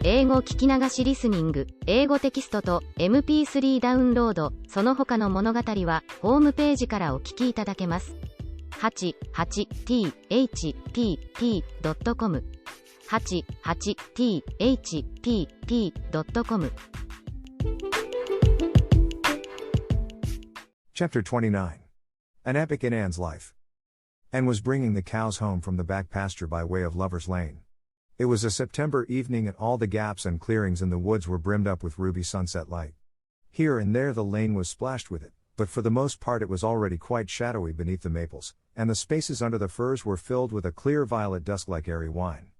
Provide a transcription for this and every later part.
英語聞き流しリスニング、英語テキストと MP3 ダウンロード、その他の物語はホームページからお聞きいただけます。88thpp.com 88thpp.com Chapter 29. An epic in Anne's life. Anne was bringing the cows home from the back pasture by way of Lover's Lane. It was a September evening and all the gaps and clearings in the woods were brimmed up with ruby sunset light. Here and there the lane was splashed with it, but for the most part it was already quite shadowy beneath the maples, and the spaces under the firs were filled with a clear violet dusk like airy wine.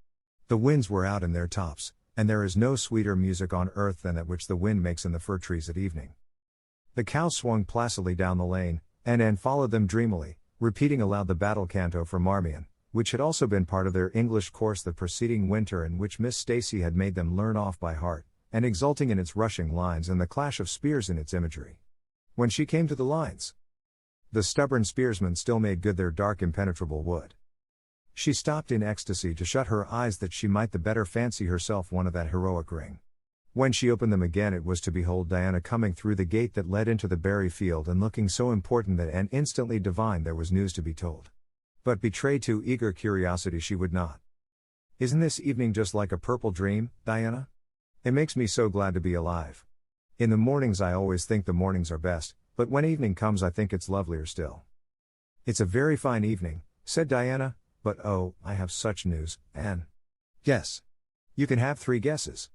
The winds were out in their tops, and there is no sweeter music on earth than that which the wind makes in the fir trees at evening. The cows swung placidly down the lane, and Anne followed them dreamily, repeating aloud the battle canto from Marmion, which had also been part of their English course the preceding winter and which Miss Stacy had made them learn off by heart, and exulting in its rushing lines and the clash of spears in its imagery. When she came to the lines, the stubborn spearsmen still made good their dark impenetrable wood. She stopped in ecstasy to shut her eyes that she might the better fancy herself one of that heroic ring. When she opened them again it was to behold Diana coming through the gate that led into the berry field and looking so important that Anne instantly divined there was news to be told. But betray too eager curiosity she would not. "Isn't this evening just like a purple dream, Diana? It makes me so glad to be alive. In the mornings I always think the mornings are best, but when evening comes I think it's lovelier still." "It's a very fine evening," said Diana, "but oh, I have such news, Anne." "Guess. You can have 3 guesses."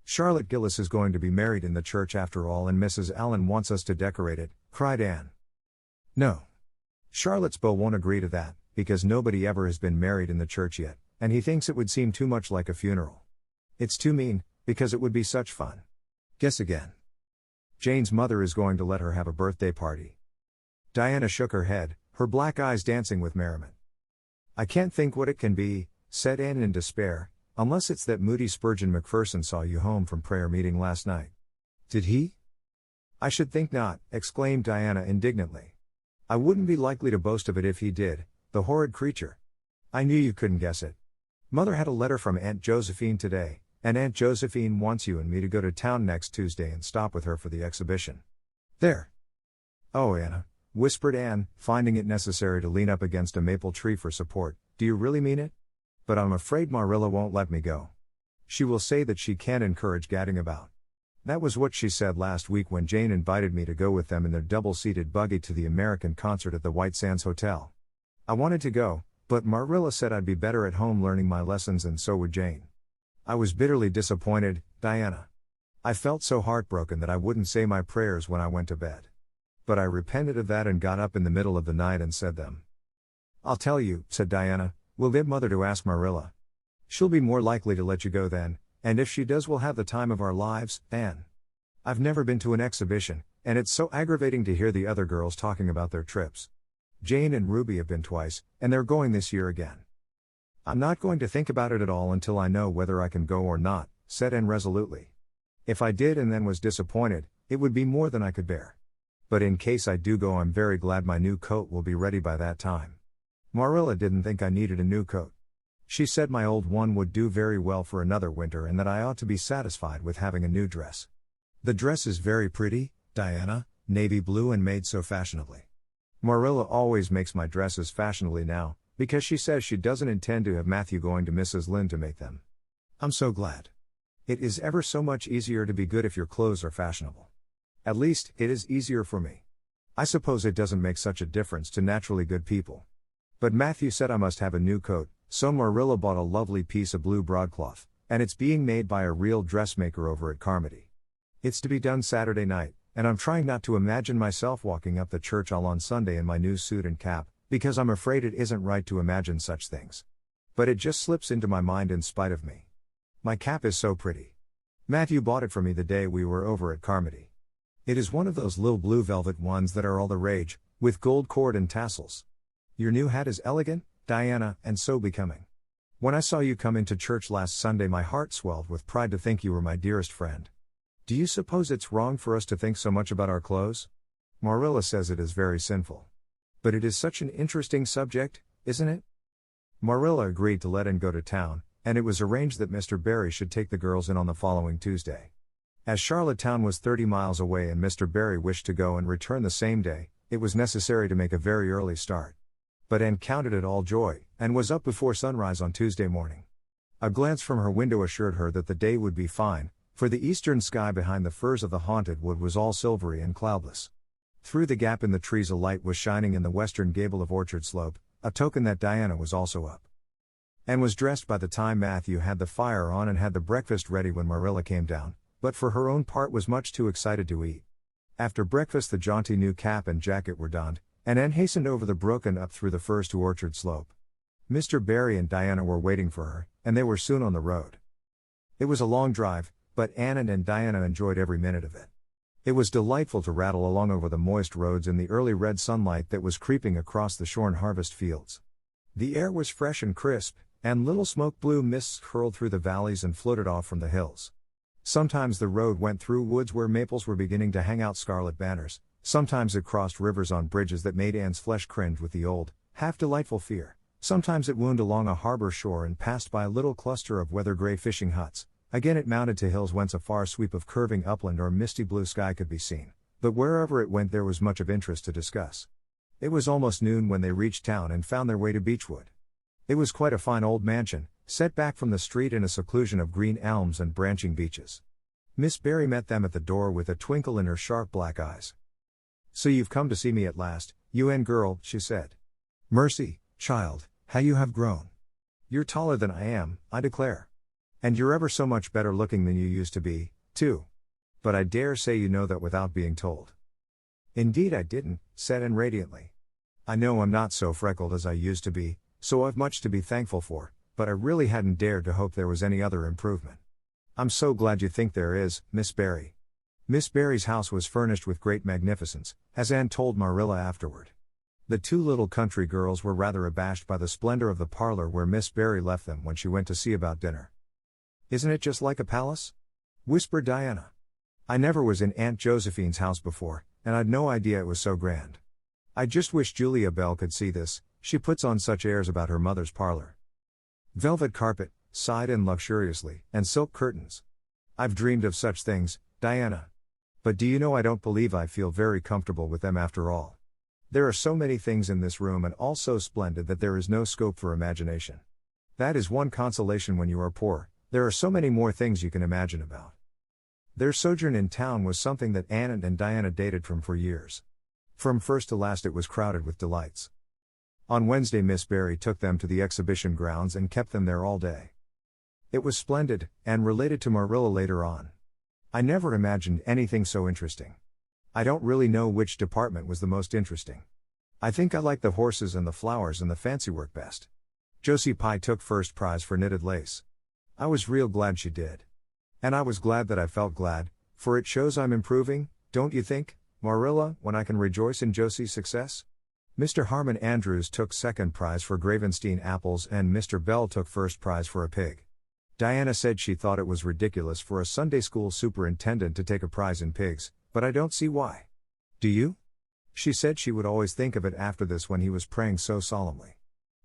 "Charlotte Gillis is going to be married in the church after all and Mrs. Allen wants us to decorate it," cried Anne. "No. Charlotte's beau won't agree to that, because nobody ever has been married in the church yet, and he thinks it would seem too much like a funeral. It's too mean, because it would be such fun." "Guess again." "Jane's mother is going to let her have a birthday party." Diana shook her head, her black eyes dancing with merriment. "I can't think what it can be," said Anne in despair, "unless it's that Moody Spurgeon Macpherson saw you home from prayer meeting last night." "Did he?" "I should think not," exclaimed Diana indignantly. "I wouldn't be likely to boast of it if he did, the horrid creature. I knew you couldn't guess it. Mother had a letter from Aunt Josephine today, and Aunt Josephine wants you and me to go to town next Tuesday and stop with her for the exhibition." "There." "Oh, Anna," whispered Anne, finding it necessary to lean up against a maple tree for support, "do you really mean it? But I'm afraid Marilla won't let me go. She will say that she can't encourage gadding about. That was what she said last week when Jane invited me to go with them in their double-seated buggy to the American concert at the White Sands Hotel. I wanted to go, but Marilla said I'd be better at home learning my lessons and so would Jane. I was bitterly disappointed, Diana. I felt so heartbroken that I wouldn't say my prayers when I went to bed. But I repented of that and got up in the middle of the night and said them." "I'll tell you," said Diana, "we'll get Mother to ask Marilla. She'll be more likely to let you go then, and if she does we'll have the time of our lives, Anne. I've never been to an exhibition, and it's so aggravating to hear the other girls talking about their trips. Jane and Ruby have been twice, and they're going this year again." "I'm not going to think about it at all until I know whether I can go or not," said Anne resolutely. "If I did and then was disappointed, it would be more than I could bear. But in case I do go I'm very glad my new coat will be ready by that time. Marilla didn't think I needed a new coat. She said my old one would do very well for another winter and that I ought to be satisfied with having a new dress. The dress is very pretty, Diana, navy blue and made so fashionably. Marilla always makes my dresses fashionably now, because she says she doesn't intend to have Matthew going to Mrs. Lynde to make them. I'm so glad. It is ever so much easier to be good if your clothes are fashionable. At least, it is easier for me. I suppose it doesn't make such a difference to naturally good people. But Matthew said I must have a new coat, so Marilla bought a lovely piece of blue broadcloth, and it's being made by a real dressmaker over at Carmody. It's to be done Saturday night, and I'm trying not to imagine myself walking up the church aisle on Sunday in my new suit and cap, because I'm afraid it isn't right to imagine such things. But it just slips into my mind in spite of me. My cap is so pretty. Matthew bought it for me the day we were over at Carmody. It is one of those little blue velvet ones that are all the rage, with gold cord and tassels. Your new hat is elegant, Diana, and so becoming. When I saw you come into church last Sunday my heart swelled with pride to think you were my dearest friend. Do you suppose it's wrong for us to think so much about our clothes? Marilla says it is very sinful. But it is such an interesting subject, isn't it?" Marilla agreed to let Anne go to town, and it was arranged that Mr. Barry should take the girls in on the following Tuesday. As Charlottetown was 30 miles away and Mr. Barry wished to go and return the same day, it was necessary to make a very early start. But Anne counted it all joy, and was up before sunrise on Tuesday morning. A glance from her window assured her that the day would be fine, for the eastern sky behind the firs of the haunted wood was all silvery and cloudless. Through the gap in the trees a light was shining in the western gable of Orchard Slope, a token that Diana was also up. Anne was dressed by the time Matthew had the fire on and had the breakfast ready when Marilla came down, but for her own part was much too excited to eat. After breakfast the jaunty new cap and jacket were donned, and Anne hastened over the brook and up through the firs to Orchard Slope. Mr. Barry and Diana were waiting for her, and they were soon on the road. It was a long drive, but Anne and Diana enjoyed every minute of it. It was delightful to rattle along over the moist roads in the early red sunlight that was creeping across the shorn harvest fields. The air was fresh and crisp, and little smoke-blue mists curled through the valleys and floated off from the hills. Sometimes the road went through woods where maples were beginning to hang out scarlet banners, sometimes it crossed rivers on bridges that made Anne's flesh cringe with the old, half-delightful fear, sometimes it wound along a harbor shore and passed by a little cluster of weather-gray fishing huts, again it mounted to hills whence a far sweep of curving upland or misty blue sky could be seen, but wherever it went there was much of interest to discuss. It was almost noon when they reached town and found their way to Beechwood. It was quite a fine old mansion, set back from the street in a seclusion of green elms and branching beeches. Miss Barry met them at the door with a twinkle in her sharp black eyes. "So you've come to see me at last, you Anne girl," she said. "Mercy, child, how you have grown. You're taller than I am, I declare. And you're ever so much better looking than you used to be, too. But I dare say you know that without being told." "Indeed I didn't," said Anne radiantly. "I know I'm not so freckled as I used to be, so I've much to be thankful for, but I really hadn't dared to hope there was any other improvement. I'm so glad you think there is, Miss Barry." Miss Barry's house was furnished with great magnificence, as Anne told Marilla afterward. The two little country girls were rather abashed by the splendor of the parlor where Miss Barry left them when she went to see about dinner. "Isn't it just like a palace?" whispered Diana. "I never was in Aunt Josephine's house before, and I'd no idea it was so grand. I just wish Julia Bell could see this, she puts on such airs about her mother's parlor. Velvet carpet, sighed-in luxuriously, and silk curtains. I've dreamed of such things, Diana. But do you know I don't believe I feel very comfortable with them after all. There are so many things in this room and all so splendid that there is no scope for imagination. That is one consolation when you are poor, there are so many more things you can imagine about." Their sojourn in town was something that Anne and Diana dated from for years. From first to last it was crowded with delights. On Wednesday Miss Barry took them to the exhibition grounds and kept them there all day. It was splendid, and related to Marilla later on. "I never imagined anything so interesting. I don't really know which department was the most interesting. I think I like the horses and the flowers and the fancy work best. Josie Pye took first prize for knitted lace. I was real glad she did. And I was glad that I felt glad, for it shows I'm improving, don't you think, Marilla, when I can rejoice in Josie's success? Mr. Harmon Andrews took second prize for Gravenstein apples and Mr. Bell took first prize for a pig. Diana said she thought it was ridiculous for a Sunday school superintendent to take a prize in pigs, but I don't see why. Do you? She said she would always think of it after this when he was praying so solemnly.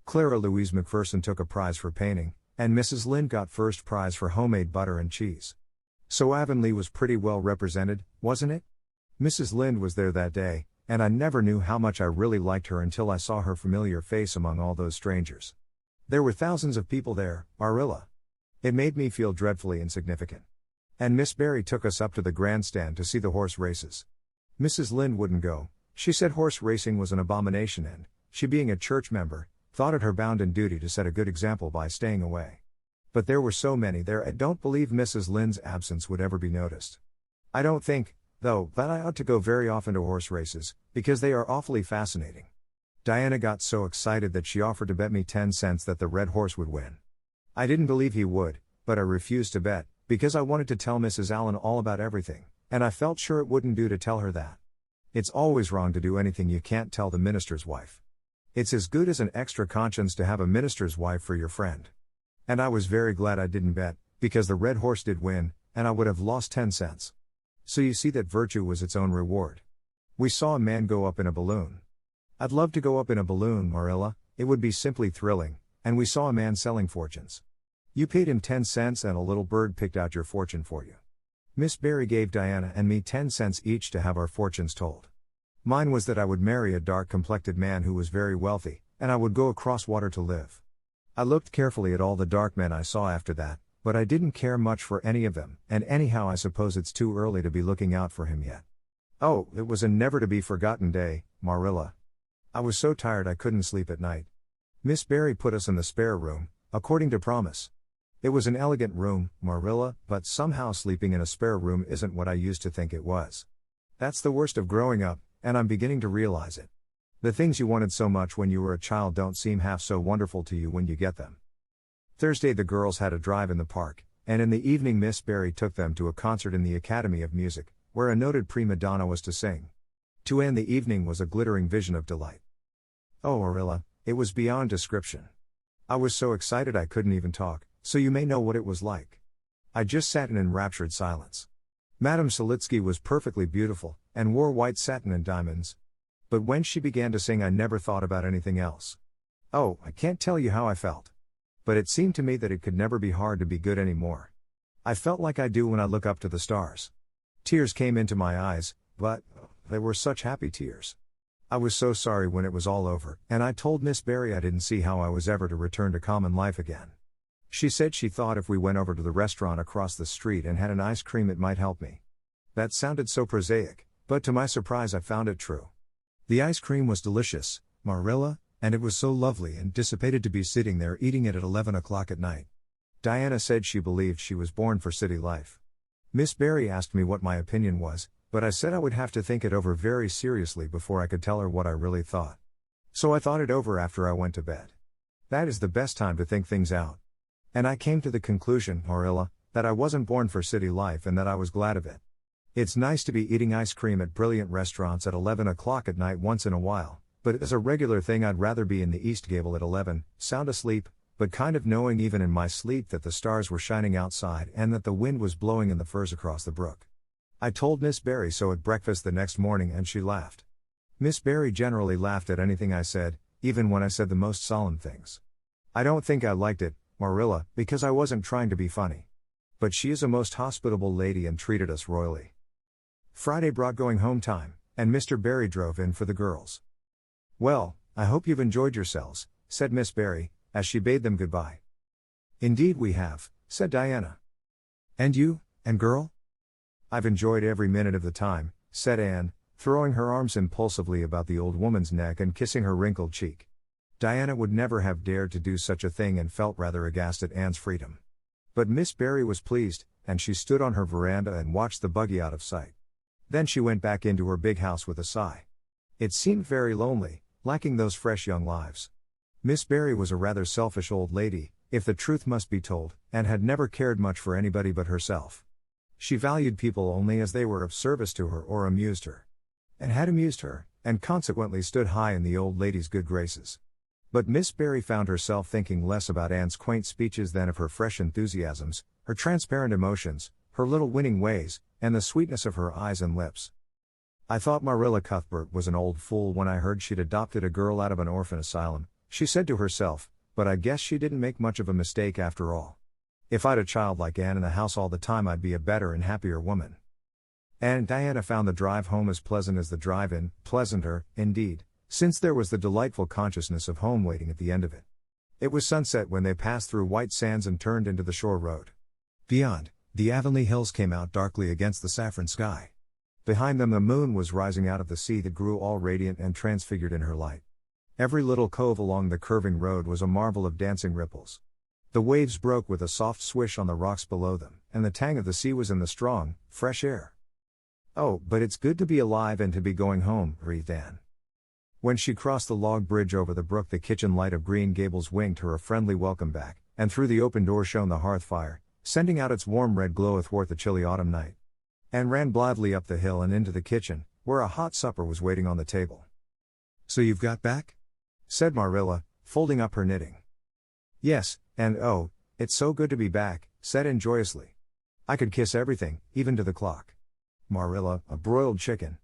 Clara Louise McPherson took a prize for painting, and Mrs. Lynde got first prize for homemade butter and cheese. So Avonlea was pretty well represented, wasn't it? Mrs. Lynde was there that day, and I never knew how much I really liked her until I saw her familiar face among all those strangers. There were thousands of people there, Marilla. It made me feel dreadfully insignificant. And Miss Barry took us up to the grandstand to see the horse races. Mrs. Lynde wouldn't go, she said horse racing was an abomination and, she being a church member, thought it her bounden duty to set a good example by staying away. But there were so many there I don't believe Mrs. Lynde's absence would ever be noticed. I don't think, though, that I ought to go very often to horse races, because they are awfully fascinating. Diana got so excited that she offered to bet me 10 cents that the red horse would win. I didn't believe he would, but I refused to bet, because I wanted to tell Mrs. Allen all about everything, and I felt sure it wouldn't do to tell her that. It's always wrong to do anything you can't tell the minister's wife. It's as good as an extra conscience to have a minister's wife for your friend. And I was very glad I didn't bet, because the red horse did win, and I would have lost 10 cents. So you see that virtue was its own reward. We saw a man go up in a balloon. I'd love to go up in a balloon, Marilla, it would be simply thrilling, and we saw a man selling fortunes. You paid him 10 cents and a little bird picked out your fortune for you. Miss Barry gave Diana and me 10 cents each to have our fortunes told. Mine was that I would marry a dark-complected man who was very wealthy, and I would go across water to live. I looked carefully at all the dark men I saw after that, but I didn't care much for any of them, and anyhow I suppose it's too early to be looking out for him yet. Oh, it was a never-to-be-forgotten day, Marilla. I was so tired I couldn't sleep at night. Miss Barry put us in the spare room, according to promise. It was an elegant room, Marilla, but somehow sleeping in a spare room isn't what I used to think it was. That's the worst of growing up, and I'm beginning to realize it. The things you wanted so much when you were a child don't seem half so wonderful to you when you get them. Thursday the girls had a drive in the park, and in the evening Miss Barry took them to a concert in the Academy of Music, where a noted prima donna was to sing. To end the evening was a glittering vision of delight. Oh, Marilla, it was beyond description. I was so excited I couldn't even talk, so you may know what it was like. I just sat in enraptured silence. Madame Selitsky was perfectly beautiful, and wore white satin and diamonds. But when she began to sing I never thought about anything else. Oh, I can't tell you how I felt. But it seemed to me that it could never be hard to be good anymore. I felt like I do when I look up to the stars. Tears came into my eyes, but they were such happy tears. I was so sorry when it was all over, and I told Miss Barry I didn't see how I was ever to return to common life again. She said she thought if we went over to the restaurant across the street and had an ice cream it might help me. That sounded so prosaic, but to my surprise I found it true. The ice cream was delicious, Marilla, and it was so lovely and dissipated to be sitting there eating it at 11 o'clock at night. Diana said she believed she was born for city life. Miss Barry asked me what my opinion was, but I said I would have to think it over very seriously before I could tell her what I really thought. So I thought it over after I went to bed. That is the best time to think things out. And I came to the conclusion, Marilla, that I wasn't born for city life and that I was glad of it. It's nice to be eating ice cream at brilliant restaurants at 11 o'clock at night once in a while, but as a regular thing I'd rather be in the East Gable at 11, sound asleep, but kind of knowing even in my sleep that the stars were shining outside and that the wind was blowing in the firs across the brook. I told Miss Barry so at breakfast the next morning and she laughed. Miss Barry generally laughed at anything I said, even when I said the most solemn things. I don't think I liked it, Marilla, because I wasn't trying to be funny. But she is a most hospitable lady and treated us royally. Friday brought going home time, and Mr. Barry drove in for the girls. Well, I hope you've enjoyed yourselves, said Miss Barry, as she bade them goodbye. Indeed we have, said Diana. And you, and girl? I've enjoyed every minute of the time, said Anne, throwing her arms impulsively about the old woman's neck and kissing her wrinkled cheek. Diana would never have dared to do such a thing and felt rather aghast at Anne's freedom. But Miss Barry was pleased, and she stood on her veranda and watched the buggy out of sight. Then she went back into her big house with a sigh. It seemed very lonely, lacking those fresh young lives. Miss Barry was a rather selfish old lady, if the truth must be told, and had never cared much for anybody but herself. She valued people only as they were of service to her or amused her. And had amused her, and consequently stood high in the old lady's good graces. But Miss Barry found herself thinking less about Anne's quaint speeches than of her fresh enthusiasms, her transparent emotions, her little winning ways, and the sweetness of her eyes and lips. I thought Marilla Cuthbert was an old fool when I heard she'd adopted a girl out of an orphan asylum, she said to herself, but I guess she didn't make much of a mistake after all. If I'd a child like Anne in the house all the time I'd be a better and happier woman. And Diana found the drive home as pleasant as the drive in, pleasanter, indeed, since there was the delightful consciousness of home waiting at the end of it. It was sunset when they passed through White Sands and turned into the shore road. Beyond, the Avonlea hills came out darkly against the saffron sky. Behind them the moon was rising out of the sea that grew all radiant and transfigured in her light. Every little cove along the curving road was a marvel of dancing ripples. The waves broke with a soft swish on the rocks below them, and the tang of the sea was in the strong, fresh air. Oh, but it's good to be alive and to be going home, breathed Anne. When she crossed the log bridge over the brook the kitchen light of Green Gables winked her a friendly welcome back, and through the open door shone the hearth fire, sending out its warm red glow athwart the chilly autumn night. Anne ran blithely up the hill and into the kitchen, where a hot supper was waiting on the table. So you've got back? Said Marilla, folding up her knitting. Yes, and oh, it's so good to be back, said Anne joyously. I could kiss everything, even to the clock. Marilla, a broiled chicken.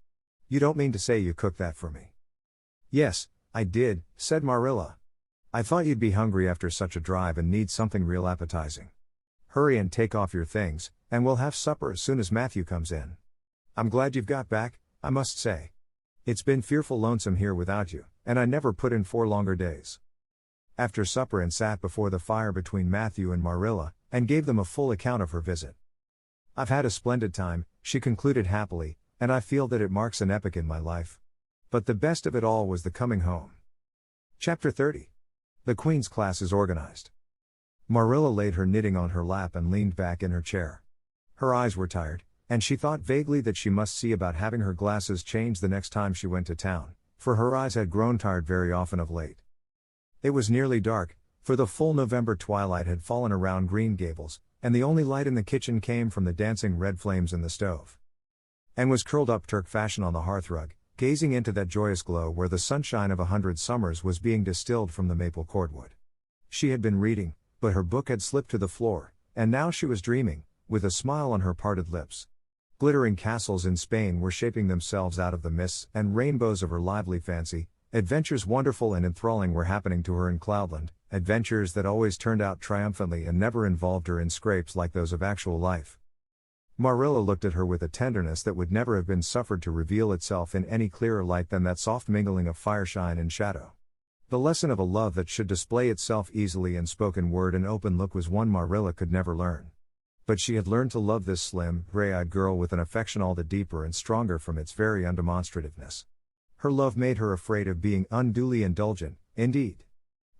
You don't mean to say you cooked that for me? Yes, I did, said Marilla. I thought you'd be hungry after such a drive and need something real appetizing. Hurry and take off your things, and we'll have supper as soon as Matthew comes in. I'm glad you've got back, I must say. It's been fearful lonesome here without you, and I never put in 4 longer days. After supper and sat before the fire between Matthew and Marilla, and gave them a full account of her visit. I've had a splendid time, she concluded happily, and I feel that it marks an epoch in my life. But the best of it all was the coming home. Chapter 30. The Queen's class is organized. Marilla laid her knitting on her lap and leaned back in her chair. Her eyes were tired, and she thought vaguely that she must see about having her glasses changed the next time she went to town, for her eyes had grown tired very often of late. It was nearly dark, for the full November twilight had fallen around Green Gables, and the only light in the kitchen came from the dancing red flames in the stove. Anne was curled up Turk fashion on the hearthrug, gazing into that joyous glow where the sunshine of 100 summers was being distilled from the maple cordwood. She had been reading, but her book had slipped to the floor, and now she was dreaming, with a smile on her parted lips. Glittering castles in Spain were shaping themselves out of the mists and rainbows of her lively fancy. Adventures wonderful and enthralling were happening to her in Cloudland, adventures that always turned out triumphantly and never involved her in scrapes like those of actual life. Marilla looked at her with a tenderness that would never have been suffered to reveal itself in any clearer light than that soft mingling of fireshine and shadow. The lesson of a love that should display itself easily in spoken word and open look was one Marilla could never learn. But she had learned to love this slim, gray-eyed girl with an affection all the deeper and stronger from its very undemonstrativeness. Her love made her afraid of being unduly indulgent, indeed.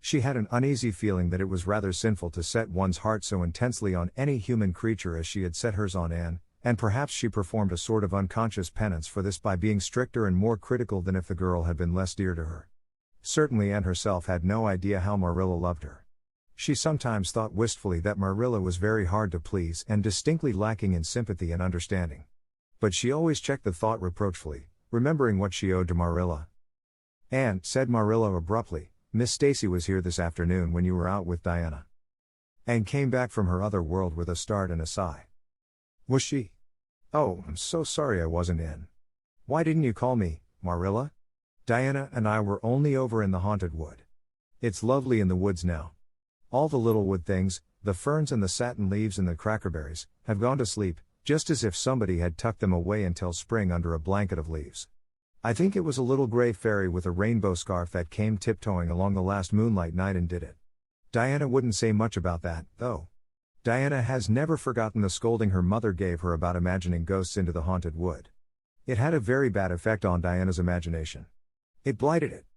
She had an uneasy feeling that it was rather sinful to set one's heart so intensely on any human creature as she had set hers on Anne, and perhaps she performed a sort of unconscious penance for this by being stricter and more critical than if the girl had been less dear to her. Certainly Anne herself had no idea how Marilla loved her. She sometimes thought wistfully that Marilla was very hard to please and distinctly lacking in sympathy and understanding. But she always checked the thought reproachfully, remembering what she owed to Marilla. "Anne," said Marilla abruptly, "Miss Stacy was here this afternoon when you were out with Diana." Anne came back from her other world with a start and a sigh. "Was she? Oh, I'm so sorry I wasn't in. Why didn't you call me, Marilla? Diana and I were only over in the haunted wood. It's lovely in the woods now. All the little wood things, the ferns and the satin leaves and the crackerberries, have gone to sleep, just as if somebody had tucked them away until spring under a blanket of leaves. I think it was a little gray fairy with a rainbow scarf that came tiptoeing along the last moonlight night and did it. Diana wouldn't say much about that, though. Diana has never forgotten the scolding her mother gave her about imagining ghosts into the haunted wood. It had a very bad effect on Diana's imagination. It blighted it.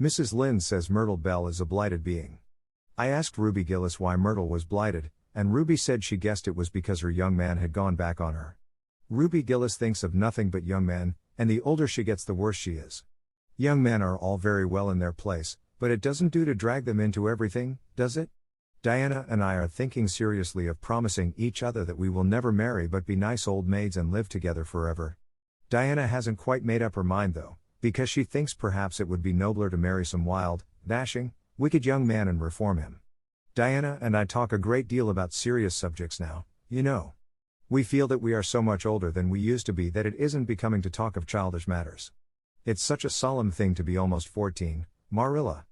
Mrs. Lynde says Myrtle Bell is a blighted being. I asked Ruby Gillis why Myrtle was blighted, and Ruby said she guessed it was because her young man had gone back on her. Ruby Gillis thinks of nothing but young men, and the older she gets the worse she is. Young men are all very well in their place, but it doesn't do to drag them into everything, does it? Diana and I are thinking seriously of promising each other that we will never marry but be nice old maids and live together forever. Diana hasn't quite made up her mind though, because she thinks perhaps it would be nobler to marry some wild, dashing, wicked young man and reform him. Diana and I talk a great deal about serious subjects now, you know. We feel that we are so much older than we used to be that it isn't becoming to talk of childish matters. It's such a solemn thing to be almost 14, Marilla.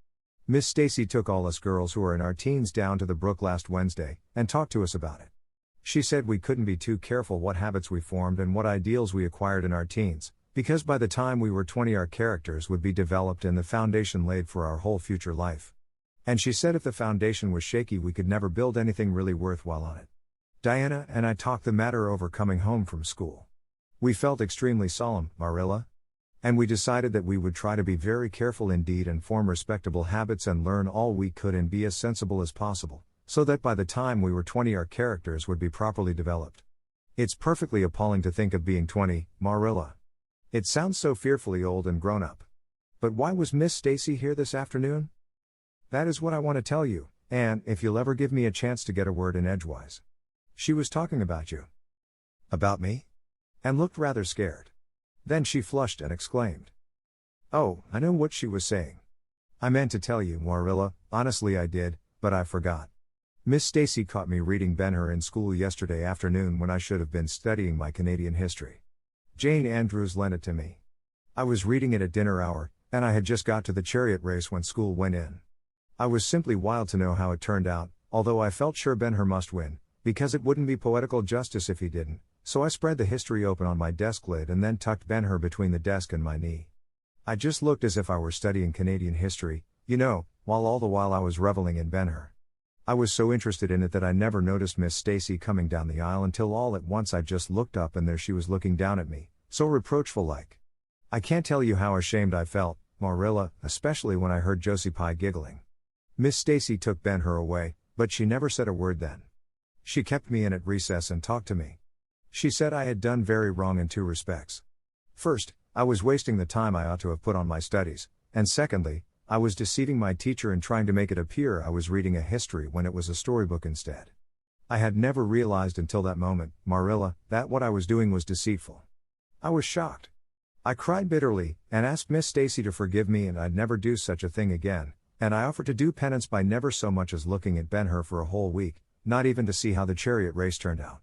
Miss Stacy took all us girls who are in our teens down to the brook last Wednesday, and talked to us about it. She said we couldn't be too careful what habits we formed and what ideals we acquired in our teens, because by the time we were 20 our characters would be developed and the foundation laid for our whole future life. And she said if the foundation was shaky we could never build anything really worthwhile on it. Diana and I talked the matter over coming home from school. We felt extremely solemn, Marilla. And we decided that we would try to be very careful indeed and form respectable habits and learn all we could and be as sensible as possible, so that by the time we were 20 our characters would be properly developed. It's perfectly appalling to think of being 20, Marilla. It sounds so fearfully old and grown up. But why was Miss Stacy here this afternoon? That is what I want to tell you, Anne, if you'll ever give me a chance to get a word in edgewise. She was talking about you. About me? And looked rather scared. Then she flushed and exclaimed. Oh, I know what she was saying. I meant to tell you, Marilla, honestly I did, but I forgot. Miss Stacy caught me reading Ben-Hur in school yesterday afternoon when I should have been studying my Canadian history. Jane Andrews lent it to me. I was reading it at dinner hour, and I had just got to the chariot race when school went in. I was simply wild to know how it turned out, although I felt sure Ben-Hur must win, because it wouldn't be poetical justice if he didn't, so I spread the history open on my desk lid and then tucked Ben-Hur between the desk and my knee. I just looked as if I were studying Canadian history, while all the while I was reveling in Ben-Hur. I was so interested in it that I never noticed Miss Stacy coming down the aisle until all at once I just looked up and there she was looking down at me, so reproachful-like. I can't tell you how ashamed I felt, Marilla, especially when I heard Josie Pye giggling. Miss Stacy took Ben-Hur away, but she never said a word then. She kept me in at recess and talked to me. She said I had done very wrong in two respects. First, I was wasting the time I ought to have put on my studies, and secondly, I was deceiving my teacher and trying to make it appear I was reading a history when it was a storybook instead. I had never realized until that moment, Marilla, that what I was doing was deceitful. I was shocked. I cried bitterly, and asked Miss Stacy to forgive me and I'd never do such a thing again, and I offered to do penance by never so much as looking at Ben-Hur for a whole week, not even to see how the chariot race turned out.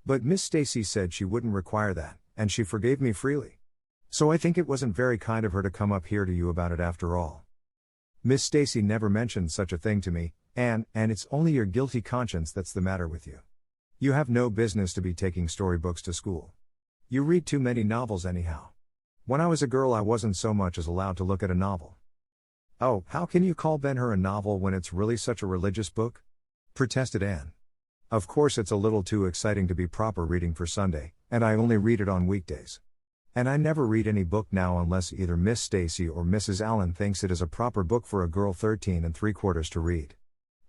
But Miss Stacy said she wouldn't require that, and she forgave me freely. So I think it wasn't very kind of her to come up here to you about it after all. Miss Stacy never mentioned such a thing to me, and it's only your guilty conscience that's the matter with you. You have no business to be taking storybooks to school. You read too many novels anyhow. When I was a girl I wasn't so much as allowed to look at a novel. Oh, how can you call Ben-Hur a novel when it's really such a religious book? Protested Anne. Of course it's a little too exciting to be proper reading for Sunday, and I only read it on weekdays. And I never read any book now unless either Miss Stacy or Mrs. Allen thinks it is a proper book for a girl 13 3/4 to read.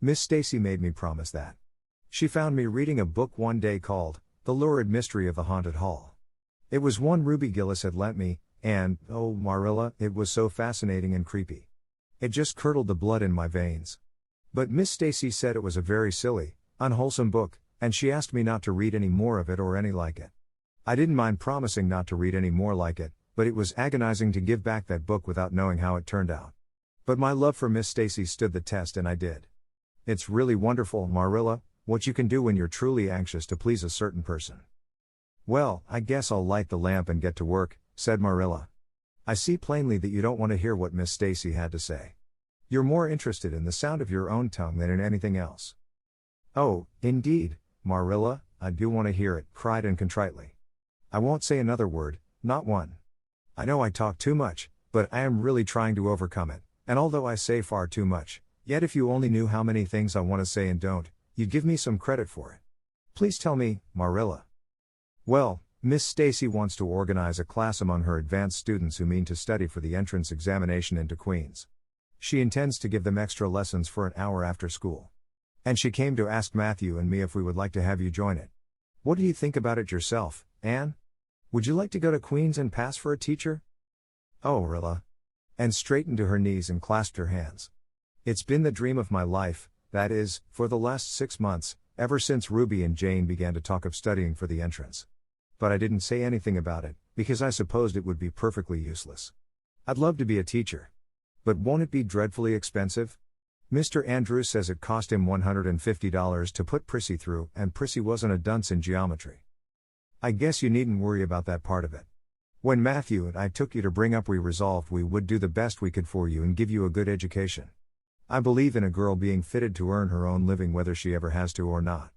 Miss Stacy made me promise that. She found me reading a book one day called The Lurid Mystery of the Haunted Hall. It was one Ruby Gillis had lent me, and, oh Marilla, it was so fascinating and creepy. It just curdled the blood in my veins. But Miss Stacy said it was a very silly, unwholesome book, and she asked me not to read any more of it or any like it. I didn't mind promising not to read any more like it, but it was agonizing to give back that book without knowing how it turned out. But my love for Miss Stacy stood the test and I did. It's really wonderful, Marilla, what you can do when you're truly anxious to please a certain person. Well, I guess I'll light the lamp and get to work, said Marilla. I see plainly that you don't want to hear what Miss Stacy had to say. You're more interested in the sound of your own tongue than in anything else. Oh, indeed, Marilla, I do want to hear it, cried Anne contritely. I won't say another word, not one. I know I talk too much, but I am really trying to overcome it, and although I say far too much, yet if you only knew how many things I want to say and don't, you'd give me some credit for it. Please tell me, Marilla. Well, Miss Stacy wants to organize a class among her advanced students who mean to study for the entrance examination into Queen's. She intends to give them extra lessons for an hour after school. And she came to ask Matthew and me if we would like to have you join it. What do you think about it yourself, Anne? Would you like to go to Queen's and pass for a teacher? Oh, Rilla. Anne straightened to her knees and clasped her hands. It's been the dream of my life, that is, for the last 6 months, ever since Ruby and Jane began to talk of studying for the entrance. But I didn't say anything about it, because I supposed it would be perfectly useless. I'd love to be a teacher. But won't it be dreadfully expensive? Mr. Andrews says it cost him $150 to put Prissy through, and Prissy wasn't a dunce in geometry. I guess you needn't worry about that part of it. When Matthew and I took you to bring up, we resolved we would do the best we could for you and give you a good education. I believe in a girl being fitted to earn her own living whether she ever has to or not.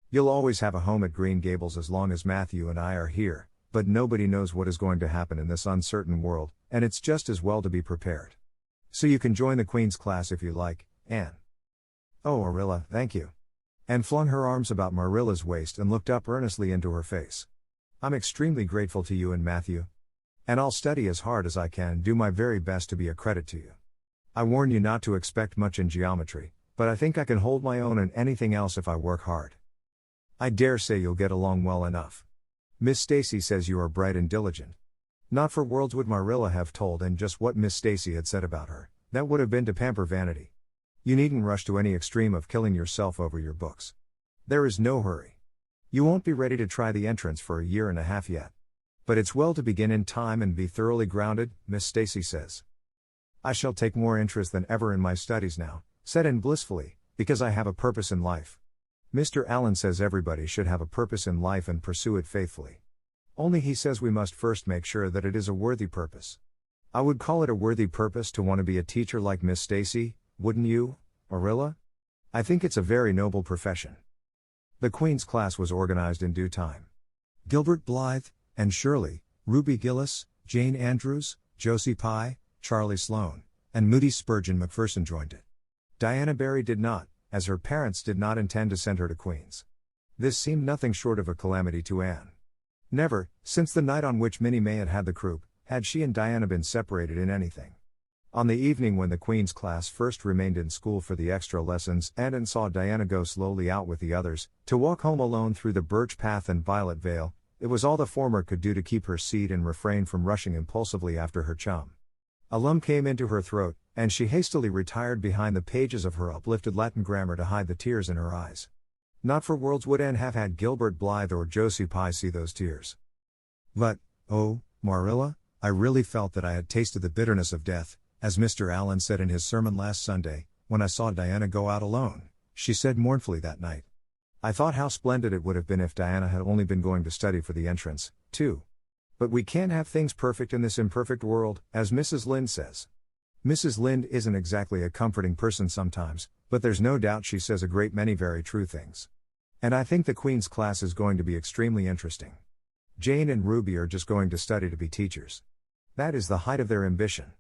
You'll always have a home at Green Gables as long as Matthew and I are here, but nobody knows what is going to happen in this uncertain world, and it's just as well to be prepared. So you can join the Queen's class if you like, Anne. Oh, Marilla, thank you. Anne flung her arms about Marilla's waist and looked up earnestly into her face. I'm extremely grateful to you and Matthew. And I'll study as hard as I can and do my very best to be a credit to you. I warn you not to expect much in geometry, but I think I can hold my own in anything else if I work hard. I dare say you'll get along well enough. Miss Stacy says you are bright and diligent. Not for worlds would Marilla have told Anne just what Miss Stacy had said about her. That would have been to pamper vanity. You needn't rush to any extreme of killing yourself over your books. There is no hurry. You won't be ready to try the entrance for a year and a half yet. But it's well to begin in time and be thoroughly grounded, Miss Stacy says. I shall take more interest than ever in my studies now, said Anne blissfully, because I have a purpose in life. Mr. Allen says everybody should have a purpose in life and pursue it faithfully. Only he says we must first make sure that it is a worthy purpose. I would call it a worthy purpose to want to be a teacher like Miss Stacy, wouldn't you, Marilla? I think it's a very noble profession. The Queen's class was organized in due time. Gilbert Blythe, Anne Shirley, Ruby Gillis, Jane Andrews, Josie Pye, Charlie Sloane, and Moody Spurgeon McPherson joined it. Diana Barry did not, as her parents did not intend to send her to Queen's. This seemed nothing short of a calamity to Anne. Never, since the night on which Minnie May had had the croup, had she and Diana been separated in anything. On the evening when the Queen's class first remained in school for the extra lessons, Anne saw Diana go slowly out with the others, to walk home alone through the Birch Path and Violet Vale. It was all the former could do to keep her seat and refrain from rushing impulsively after her chum. A lump came into her throat, and she hastily retired behind the pages of her uplifted Latin grammar to hide the tears in her eyes. Not for worlds would Anne have had Gilbert Blythe or Josie Pye see those tears. But, oh, Marilla, I really felt that I had tasted the bitterness of death, as Mr. Allen said in his sermon last Sunday, when I saw Diana go out alone, she said mournfully that night. I thought how splendid it would have been if Diana had only been going to study for the entrance, too. But we can't have things perfect in this imperfect world, as Mrs. Lynde says. Mrs. Lynde isn't exactly a comforting person sometimes, but there's no doubt she says a great many very true things. And I think the Queen's class is going to be extremely interesting. Jane and Ruby are just going to study to be teachers. That is the height of their ambition.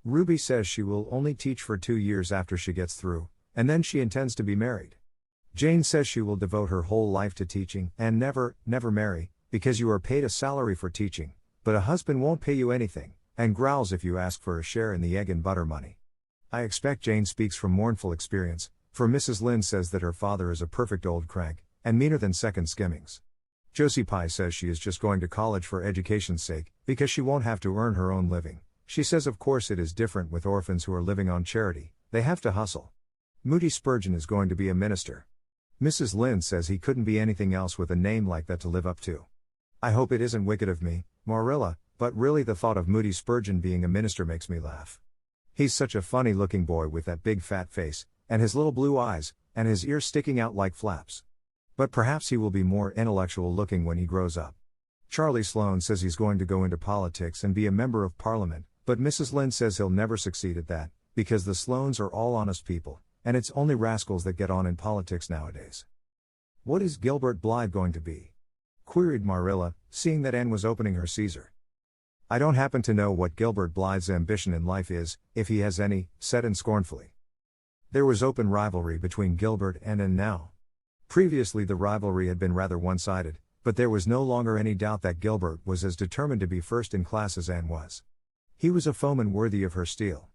Ruby says she will only teach for 2 years after she gets through, and then she intends to be married. Jane says she will devote her whole life to teaching and never marry, because you are paid a salary for teaching, but a husband won't pay you anything, and growls if you ask for a share in the egg and butter money. I expect Jane speaks from mournful experience, for Mrs. Lynde says that her father is a perfect old crank, and meaner than second skimmings. Josie Pye says she is just going to college for education's sake, because she won't have to earn her own living. She says of course it is different with orphans who are living on charity, they have to hustle. Moody Spurgeon is going to be a minister. Mrs. Lynde says he couldn't be anything else with a name like that to live up to. I hope it isn't wicked of me, Marilla, but really the thought of Moody Spurgeon being a minister makes me laugh. He's such a funny-looking boy with that big fat face, and his little blue eyes, and his ears sticking out like flaps. But perhaps he will be more intellectual-looking when he grows up. Charlie Sloane says he's going to go into politics and be a member of Parliament, but Mrs. Lynde says he'll never succeed at that, because the Sloanes are all honest people, and it's only rascals that get on in politics nowadays. What is Gilbert Blythe going to be? Queried Marilla, seeing that Anne was opening her Caesar. I don't happen to know what Gilbert Blythe's ambition in life is, if he has any, said Anne scornfully. There was open rivalry between Gilbert and Anne now. Previously the rivalry had been rather one-sided, but there was no longer any doubt that Gilbert was as determined to be first in class as Anne was. He was a foeman worthy of her steel.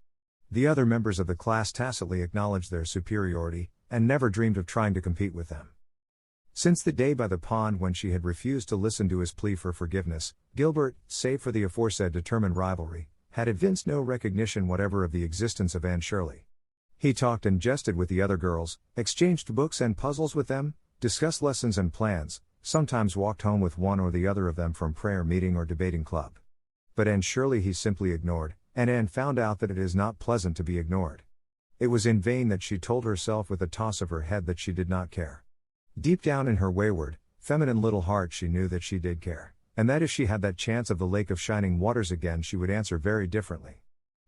The other members of the class tacitly acknowledged their superiority, and never dreamed of trying to compete with them. Since the day by the pond when she had refused to listen to his plea for forgiveness, Gilbert, save for the aforesaid determined rivalry, had evinced no recognition whatever of the existence of Anne Shirley. He talked and jested with the other girls, exchanged books and puzzles with them, discussed lessons and plans, sometimes walked home with one or the other of them from prayer meeting or debating club. But Anne Shirley he simply ignored, and Anne found out that it is not pleasant to be ignored. It was in vain that she told herself with a toss of her head that she did not care. Deep down in her wayward, feminine little heart she knew that she did care, and that if she had that chance of the Lake of Shining Waters again she would answer very differently.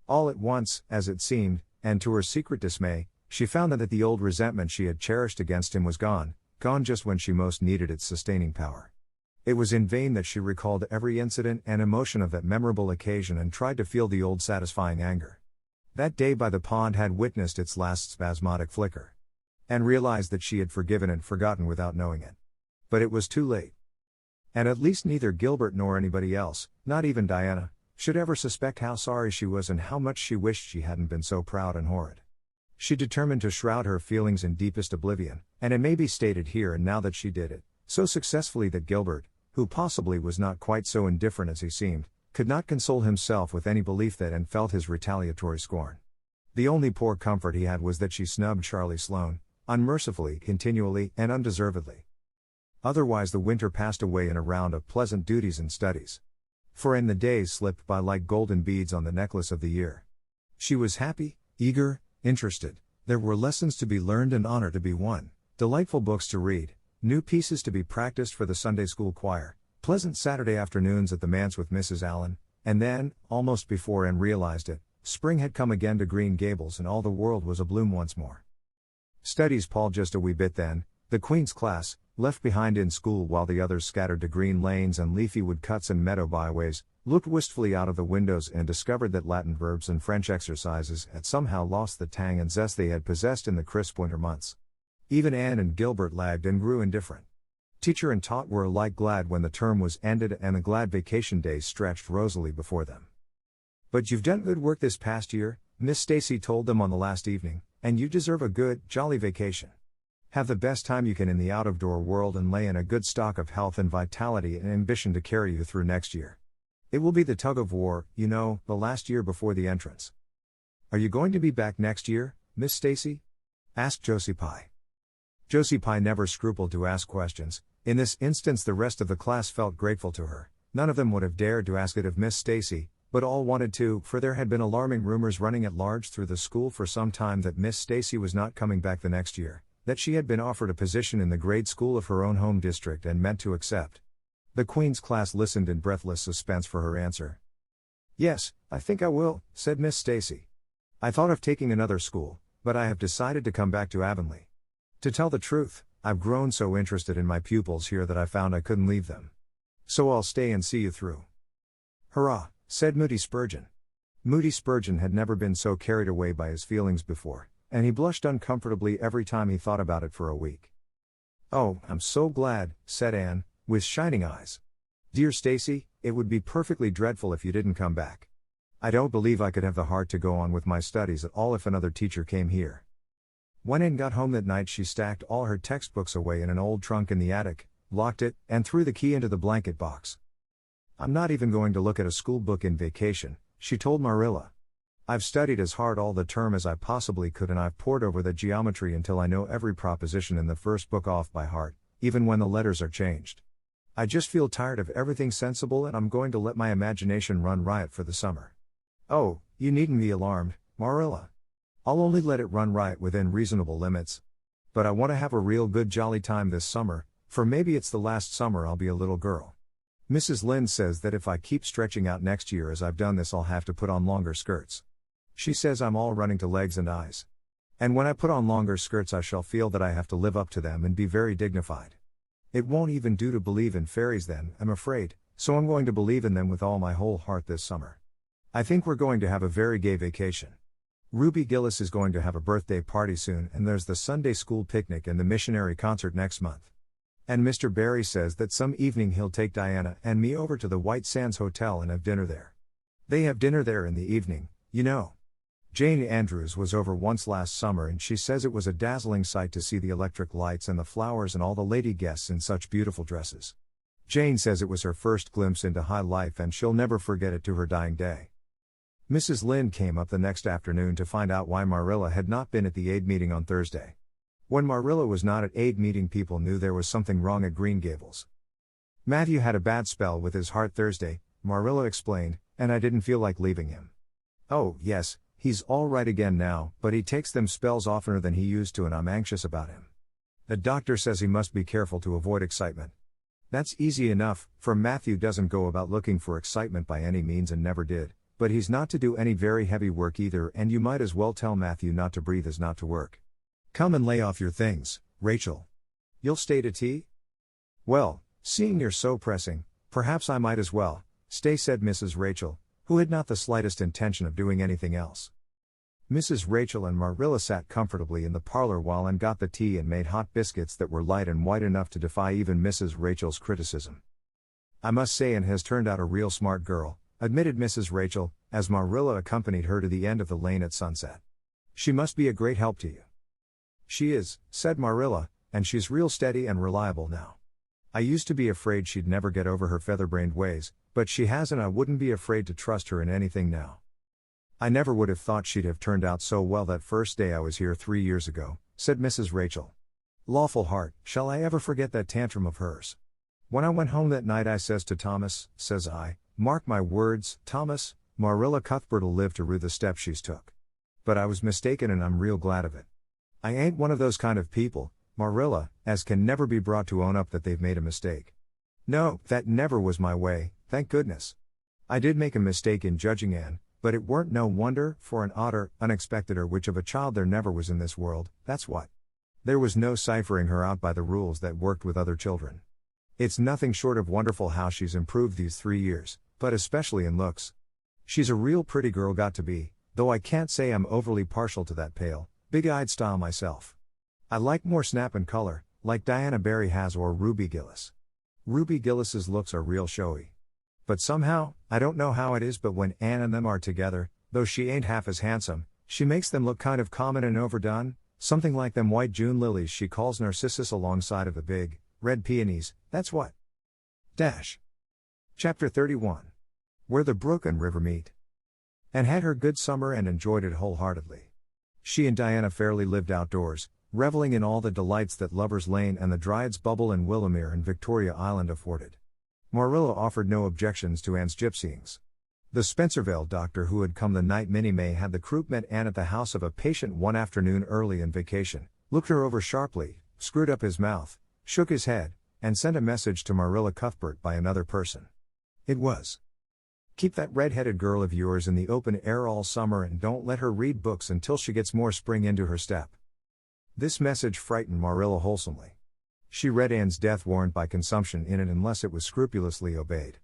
All at once, as it seemed, and to her secret dismay, she found that the old resentment she had cherished against him was gone just when she most needed its sustaining power. It was in vain that she recalled every incident and emotion of that memorable occasion and tried to feel the old satisfying anger. That day by the pond had witnessed its last spasmodic flicker. And realized that she had forgiven and forgotten without knowing it. But it was too late. And at least neither Gilbert nor anybody else, not even Diana, should ever suspect how sorry she was and how much she wished she hadn't been so proud and horrid. She determined to shroud her feelings in deepest oblivion, and it may be stated here and now that she did it, so successfully that Gilbert, who possibly was not quite so indifferent as he seemed, could not console himself with any belief that Anne felt his retaliatory scorn. The only poor comfort he had was that she snubbed Charlie Sloane, unmercifully, continually, and undeservedly. Otherwise the winter passed away in a round of pleasant duties and studies. For Anne the days slipped by like golden beads on the necklace of the year. She was happy, eager, interested, there were lessons to be learned and honor to be won, delightful books to read, new pieces to be practiced for the Sunday school choir, pleasant Saturday afternoons at the manse with Mrs. Allen, and then, almost before Anne realized it, spring had come again to Green Gables and all the world was abloom once more. Studies Paul just a wee bit then, the Queen's class, left behind in school while the others scattered to green lanes and leafy woodcuts and meadow byways, looked wistfully out of the windows and discovered that Latin verbs and French exercises had somehow lost the tang and zest they had possessed in the crisp winter months. Even Anne and Gilbert lagged and grew indifferent. Teacher and taught were alike glad when the term was ended and the glad vacation days stretched rosily before them. "But you've done good work this past year," Miss Stacy told them on the last evening, "and you deserve a good, jolly vacation. Have the best time you can in the out-of-door world and lay in a good stock of health and vitality and ambition to carry you through next year. It will be the tug of war, you know, the last year before the entrance." "Are you going to be back next year, Miss Stacy?" asked Josie Pye. Josie Pye never scrupled to ask questions. In this instance the rest of the class felt grateful to her. None of them would have dared to ask it of Miss Stacy, but all wanted to, for there had been alarming rumors running at large through the school for some time that Miss Stacy was not coming back the next year, that she had been offered a position in the grade school of her own home district and meant to accept. The Queen's class listened in breathless suspense for her answer. "Yes, I think I will," said Miss Stacy. "I thought of taking another school, but I have decided to come back to Avonlea. To tell the truth, I've grown so interested in my pupils here that I found I couldn't leave them. So I'll stay and see you through." "Hurrah," said Moody Spurgeon. Moody Spurgeon had never been so carried away by his feelings before, and he blushed uncomfortably every time he thought about it for a week. "Oh, I'm so glad," said Anne, with shining eyes. "Dear Stacy, it would be perfectly dreadful if you didn't come back. I don't believe I could have the heart to go on with my studies at all if another teacher came here." When Anne got home that night she stacked all her textbooks away in an old trunk in the attic, locked it, and threw the key into the blanket box. "I'm not even going to look at a school book in vacation," she told Marilla. "I've studied as hard all the term as I possibly could and I've pored over the geometry until I know every proposition in the first book off by heart, even when the letters are changed. I just feel tired of everything sensible and I'm going to let my imagination run riot for the summer." "Oh, you needn't be alarmed, Marilla. I'll only let it run riot within reasonable limits. But I want to have a real good jolly time this summer, for maybe it's the last summer I'll be a little girl. Mrs. Lynde says that if I keep stretching out next year as I've done this I'll have to put on longer skirts. She says I'm all running to legs and eyes. And when I put on longer skirts I shall feel that I have to live up to them and be very dignified. It won't even do to believe in fairies then, I'm afraid, so I'm going to believe in them with all my whole heart this summer. I think we're going to have a very gay vacation. Ruby Gillis is going to have a birthday party soon and there's the Sunday school picnic and the missionary concert next month. And Mr. Barry says that some evening he'll take Diana and me over to the White Sands Hotel and have dinner there. They have dinner there in the evening, you know. Jane Andrews was over once last summer and she says it was a dazzling sight to see the electric lights and the flowers and all the lady guests in such beautiful dresses. Jane says it was her first glimpse into high life and she'll never forget it to her dying day." Mrs. Lynde came up the next afternoon to find out why Marilla had not been at the aid meeting on Thursday. When Marilla was not at aid meeting people knew there was something wrong at Green Gables. "Matthew had a bad spell with his heart Thursday," Marilla explained, "and I didn't feel like leaving him. Oh, yes, he's all right again now, but he takes them spells oftener than he used to and I'm anxious about him. The doctor says he must be careful to avoid excitement. That's easy enough, for Matthew doesn't go about looking for excitement by any means and never did. But he's not to do any very heavy work either and you might as well tell Matthew not to breathe as not to work. Come and lay off your things, Rachel. You'll stay to tea?" "Well, seeing you're so pressing, perhaps I might as well stay," said Mrs. Rachel, who had not the slightest intention of doing anything else. Mrs. Rachel and Marilla sat comfortably in the parlor while Anne got the tea and made hot biscuits that were light and white enough to defy even Mrs. Rachel's criticism. "I must say Anne has turned out a real smart girl," admitted Mrs. Rachel, as Marilla accompanied her to the end of the lane at sunset. "She must be a great help to you." "She is," said Marilla, "and she's real steady and reliable now. I used to be afraid she'd never get over her feather-brained ways, but she has and I wouldn't be afraid to trust her in anything now. I never would have thought she'd have turned out so well that first day I was here 3 years ago," said Mrs. Rachel. "Lawful heart, shall I ever forget that tantrum of hers? When I went home that night I says to Thomas, says I, 'Mark my words, Thomas, Marilla Cuthbert'll live to rue the step she's took.' But I was mistaken and I'm real glad of it. I ain't one of those kind of people, Marilla, as can never be brought to own up that they've made a mistake. No, that never was my way, thank goodness. I did make a mistake in judging Anne, but it weren't no wonder, for an odder, unexpecteder which of a child there never was in this world, that's what. There was no ciphering her out by the rules that worked with other children. It's nothing short of wonderful how she's improved these 3 years, but especially in looks. She's a real pretty girl got to be, though I can't say I'm overly partial to that pale, big-eyed style myself. I like more snap and color, like Diana Barry has or Ruby Gillis. Ruby Gillis's looks are real showy. But somehow, I don't know how it is, but when Anne and them are together, though she ain't half as handsome, she makes them look kind of common and overdone, something like them white June lilies she calls narcissus alongside of the big, red peonies, that's what. Chapter 31. Where the brook and river meet. Anne had her good summer and enjoyed it wholeheartedly. She and Diana fairly lived outdoors, reveling in all the delights that Lover's Lane and the Dryad's Bubble and Willowmere and Victoria Island afforded. Marilla offered no objections to Anne's gypsyings. The Spencervale doctor who had come the night Minnie May had the croup met Anne at the house of a patient one afternoon early in vacation, looked her over sharply, screwed up his mouth, shook his head, and sent a message to Marilla Cuthbert by another person. It was, "Keep that red-headed girl of yours in the open air all summer and don't let her read books until she gets more spring into her step." This message frightened Marilla wholesomely. She read Anne's death warrant by consumption in it unless it was scrupulously obeyed.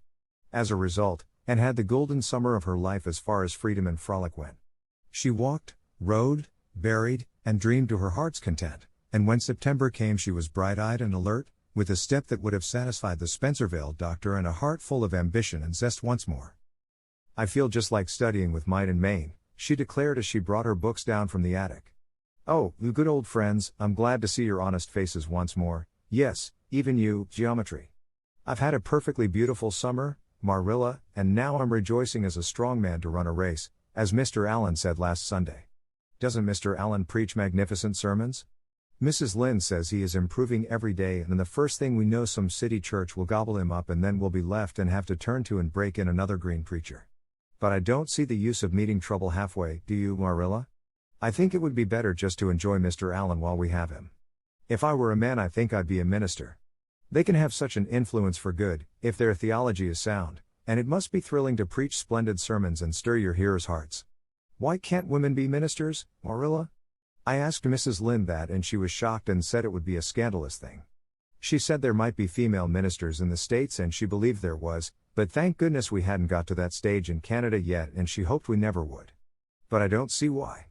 As a result, Anne had the golden summer of her life as far as freedom and frolic went. She walked, rode, berried, and dreamed to her heart's content, and when September came she was bright-eyed and alert, with a step that would have satisfied the Spencervale doctor and a heart full of ambition and zest once more. "I feel just like studying with might and main," she declared as she brought her books down from the attic. "Oh, you good old friends, I'm glad to see your honest faces once more, yes, even you, geometry. I've had a perfectly beautiful summer, Marilla, and now I'm rejoicing as a strong man to run a race, as Mr. Allen said last Sunday. Doesn't Mr. Allen preach magnificent sermons? Mrs. Lynde says he is improving every day, and the first thing we know some city church will gobble him up and then we'll be left and have to turn to and break in another green preacher. But I don't see the use of meeting trouble halfway, do you, Marilla? I think it would be better just to enjoy Mr. Allen while we have him. If I were a man I think I'd be a minister. They can have such an influence for good, if their theology is sound, and it must be thrilling to preach splendid sermons and stir your hearers' hearts. Why can't women be ministers, Marilla?" I asked Mrs. Lynde that and she was shocked and said it would be a scandalous thing. She said there might be female ministers in the States and she believed there was, but thank goodness we hadn't got to that stage in Canada yet and she hoped we never would. But I don't see why.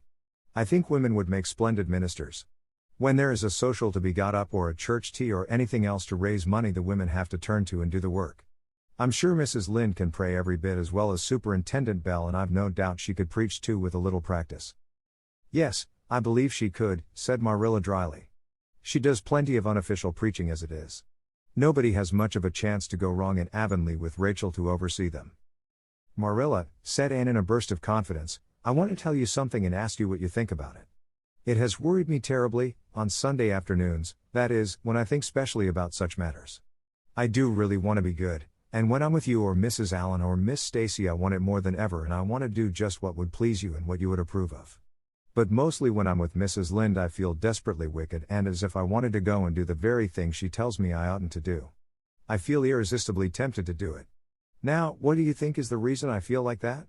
I think women would make splendid ministers. When there is a social to be got up or a church tea or anything else to raise money the women have to turn to and do the work. I'm sure Mrs. Lynde can pray every bit as well as Superintendent Bell and I've no doubt she could preach too with a little practice. "Yes, I believe she could," said Marilla dryly. "She does plenty of unofficial preaching as it is. Nobody has much of a chance to go wrong in Avonlea with Rachel to oversee them." "Marilla," said Anne in a burst of confidence, "I want to tell you something and ask you what you think about it. It has worried me terribly, on Sunday afternoons, that is, when I think specially about such matters. I do really want to be good, and when I'm with you or Mrs. Allen or Miss Stacy I want it more than ever and I want to do just what would please you and what you would approve of. But mostly when I'm with Mrs. Lynde I feel desperately wicked and as if I wanted to go and do the very thing she tells me I oughtn't to do. I feel irresistibly tempted to do it. Now, what do you think is the reason I feel like that?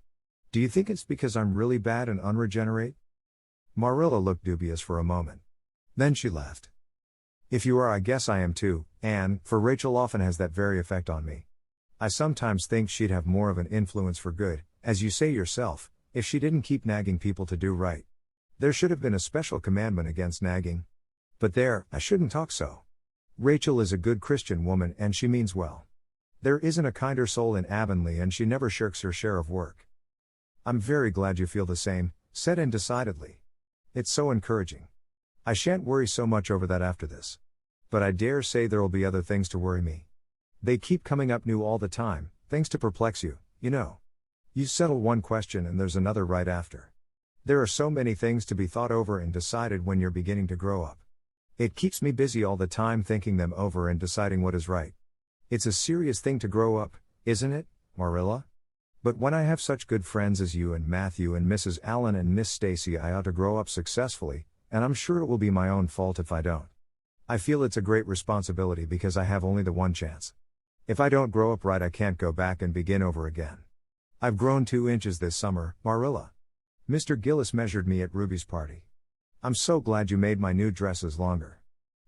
Do you think it's because I'm really bad and unregenerate?" Marilla looked dubious for a moment. Then she laughed. "If you are I guess I am too, Anne, for Rachel often has that very effect on me. I sometimes think she'd have more of an influence for good, as you say yourself, if she didn't keep nagging people to do right. There should have been a special commandment against nagging. But there, I shouldn't talk so. Rachel is a good Christian woman and she means well. There isn't a kinder soul in Avonlea and she never shirks her share of work." "I'm very glad you feel the same," said Anne decidedly. "It's so encouraging. I shan't worry so much over that after this. But I dare say there'll be other things to worry me. They keep coming up new all the time, things to perplex you, you know. You settle one question and there's another right after. There are so many things to be thought over and decided when you're beginning to grow up. It keeps me busy all the time thinking them over and deciding what is right. It's a serious thing to grow up, isn't it, Marilla? But when I have such good friends as you and Matthew and Mrs. Allen and Miss Stacy I ought to grow up successfully, and I'm sure it will be my own fault if I don't. I feel it's a great responsibility because I have only the one chance. If I don't grow up right I can't go back and begin over again. I've grown 2 inches this summer, Marilla. Mr. Gillis measured me at Ruby's party. I'm so glad you made my new dresses longer.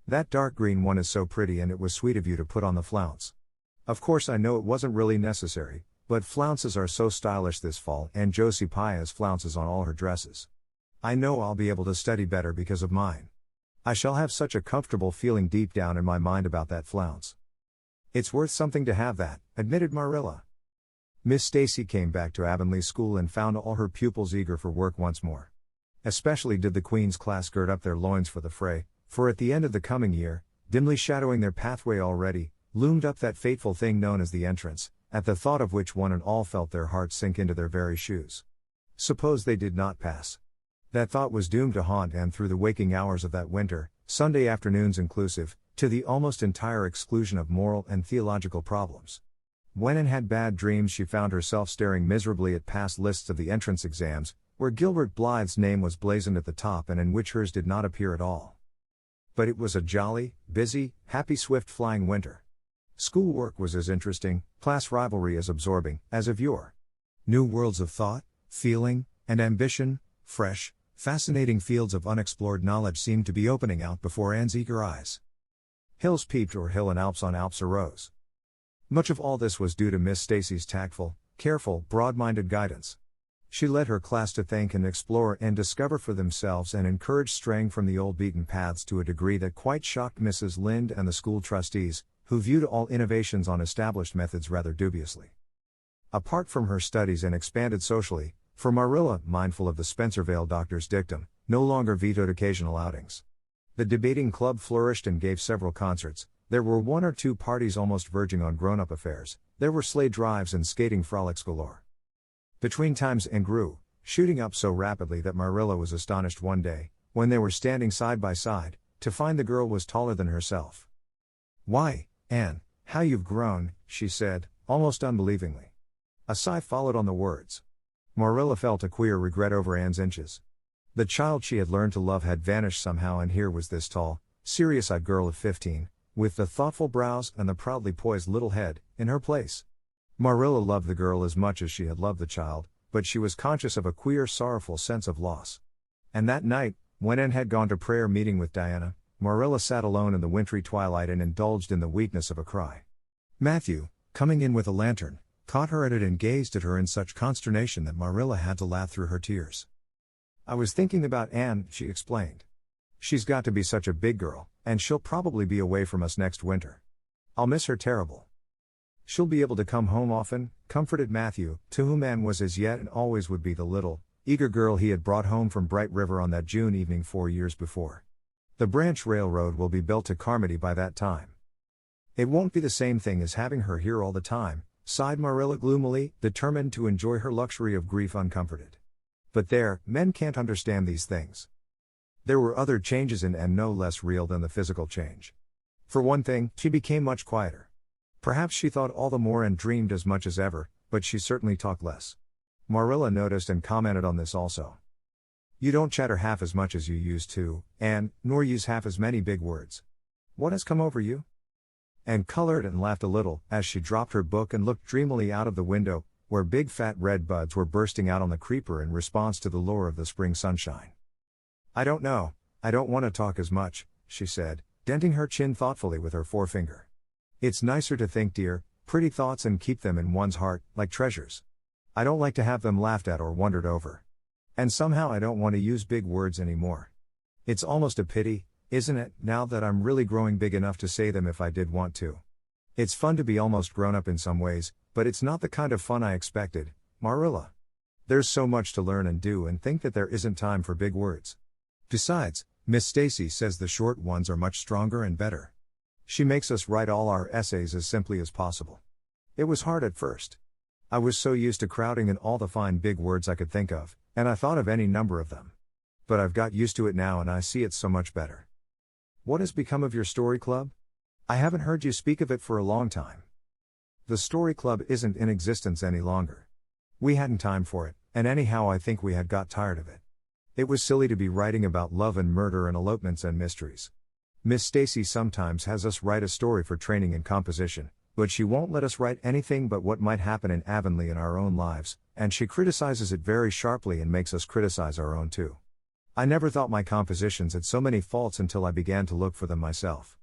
That dark green one is so pretty and it was sweet of you to put on the flounce. Of course I know it wasn't really necessary, but flounces are so stylish this fall and Josie Pye has flounces on all her dresses. I know I'll be able to study better because of mine. I shall have such a comfortable feeling deep down in my mind about that flounce. It's worth something to have that, admitted Marilla. Miss Stacy came back to Avonlea School and found all her pupils eager for work once more. Especially did the Queen's class gird up their loins for the fray, for at the end of the coming year, dimly shadowing their pathway already, loomed up that fateful thing known as the entrance, at the thought of which one and all felt their hearts sink into their very shoes. Suppose they did not pass. That thought was doomed to haunt Anne through the waking hours of that winter, Sunday afternoons inclusive, to the almost entire exclusion of moral and theological problems. When Anne had bad dreams she found herself staring miserably at past lists of the entrance exams, where Gilbert Blythe's name was blazoned at the top and in which hers did not appear at all. But it was a jolly, busy, happy swift-flying winter. Schoolwork was as interesting, class rivalry as absorbing, as of yore. New worlds of thought, feeling, and ambition, fresh, fascinating fields of unexplored knowledge seemed to be opening out before Anne's eager eyes. Hills peeped o'er hill and Alps on Alps arose. Much of all this was due to Miss Stacy's tactful, careful, broad-minded guidance. She led her class to think and explore and discover for themselves and encouraged straying from the old beaten paths to a degree that quite shocked Mrs. Lynde and the school trustees, who viewed all innovations on established methods rather dubiously. Apart from her studies and expanded socially, for Marilla, mindful of the Spencervale doctor's dictum, no longer vetoed occasional outings. The debating club flourished and gave several concerts, there were one or two parties almost verging on grown-up affairs, there were sleigh drives and skating frolics galore. Between times Anne grew, shooting up so rapidly that Marilla was astonished one day, when they were standing side by side, to find the girl was taller than herself. "Why, Anne, how you've grown," she said, almost unbelievingly. A sigh followed on the words. Marilla felt a queer regret over Anne's inches. The child she had learned to love had vanished somehow and here was this tall, serious-eyed girl of 15, with the thoughtful brows and the proudly poised little head, in her place. Marilla loved the girl as much as she had loved the child, but she was conscious of a queer sorrowful sense of loss. And that night, when Anne had gone to prayer meeting with Diana, Marilla sat alone in the wintry twilight and indulged in the weakness of a cry. Matthew, coming in with a lantern, caught her at it and gazed at her in such consternation that Marilla had to laugh through her tears. "I was thinking about Anne," she explained. "She's got to be such a big girl, and she'll probably be away from us next winter. I'll miss her terrible." "She'll be able to come home often," comforted Matthew, to whom Anne was as yet and always would be the little, eager girl he had brought home from Bright River on that June evening 4 years before. "The branch railroad will be built to Carmody by that time." "It won't be the same thing as having her here all the time," sighed Marilla gloomily, determined to enjoy her luxury of grief uncomforted. But there, men can't understand these things. There were other changes in Anne no less real than the physical change. For one thing, she became much quieter. Perhaps she thought all the more and dreamed as much as ever, but she certainly talked less. Marilla noticed and commented on this also. "You don't chatter half as much as you used to, Anne, nor use half as many big words. What has come over you?" Anne colored and laughed a little, as she dropped her book and looked dreamily out of the window, where big fat red buds were bursting out on the creeper in response to the lure of the spring sunshine. "I don't know, I don't want to talk as much," she said, denting her chin thoughtfully with her forefinger. "It's nicer to think dear, pretty thoughts and keep them in one's heart, like treasures. I don't like to have them laughed at or wondered over. And somehow I don't want to use big words anymore. It's almost a pity, isn't it, now that I'm really growing big enough to say them if I did want to. It's fun to be almost grown up in some ways, but it's not the kind of fun I expected, Marilla. There's so much to learn and do and think that there isn't time for big words. Besides, Miss Stacy says the short ones are much stronger and better. She makes us write all our essays as simply as possible. It was hard at first. I was so used to crowding in all the fine big words I could think of, and I thought of any number of them. But I've got used to it now and I see it's so much better. What has become of your story club? I haven't heard you speak of it for a long time." "The story club isn't in existence any longer. We hadn't time for it, and anyhow I think we had got tired of it. It was silly to be writing about love and murder and elopements and mysteries. Miss Stacy sometimes has us write a story for training in composition, but she won't let us write anything but what might happen in Avonlea in our own lives, and she criticizes it very sharply and makes us criticize our own too. I never thought my compositions had so many faults until I began to look for them myself.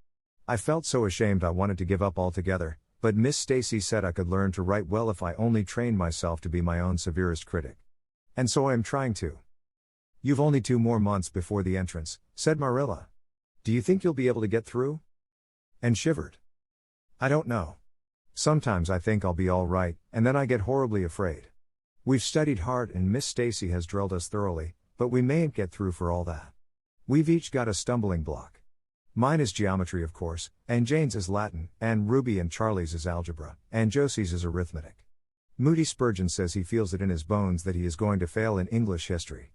I felt so ashamed I wanted to give up altogether, but Miss Stacy said I could learn to write well if I only trained myself to be my own severest critic. And so I am trying to. You've only 2 more months before the entrance, said Marilla. Do you think you'll be able to get through? And shivered. I don't know. Sometimes I think I'll be all right, and then I get horribly afraid. We've studied hard and Miss Stacy has drilled us thoroughly, but we mayn't get through for all that. We've each got a stumbling block. Mine is geometry, of course, and Jane's is Latin, and Ruby and Charlie's is algebra, and Josie's is arithmetic. Moody Spurgeon says he feels it in his bones that he is going to fail in English history.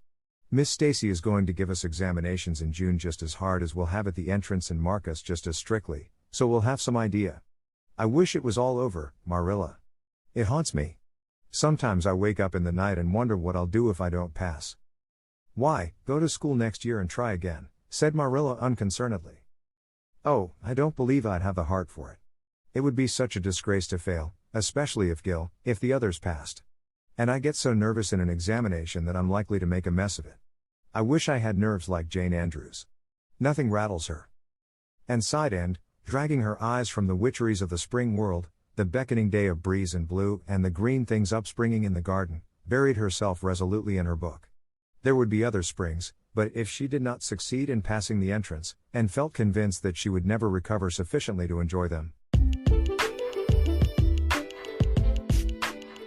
Miss Stacy is going to give us examinations in June just as hard as we'll have at the entrance and mark us just as strictly, so we'll have some idea. I wish it was all over, Marilla. It haunts me. Sometimes I wake up in the night and wonder what I'll do if I don't pass. Why, go to school next year and try again, said Marilla unconcernedly. Oh, I don't believe I'd have the heart for it. It would be such a disgrace to fail, especially if the others passed. And I get so nervous in an examination that I'm likely to make a mess of it. I wish I had nerves like Jane Andrews. Nothing rattles her. And sighed and, dragging her eyes from the witcheries of the spring world, the beckoning day of breeze and blue and the green things upspringing in the garden, buried herself resolutely in her book. There would be other springs, but if she did not succeed in passing the entrance, and felt convinced that she would never recover sufficiently to enjoy them.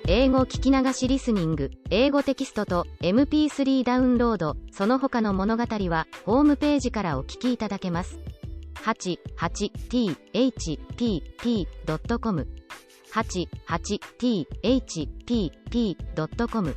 英語聞き流しリスニング、英語テキストと MP3 ダウンロード、その他の物語はホームページからお聞きいただけます。88thpp.com 88thpp.com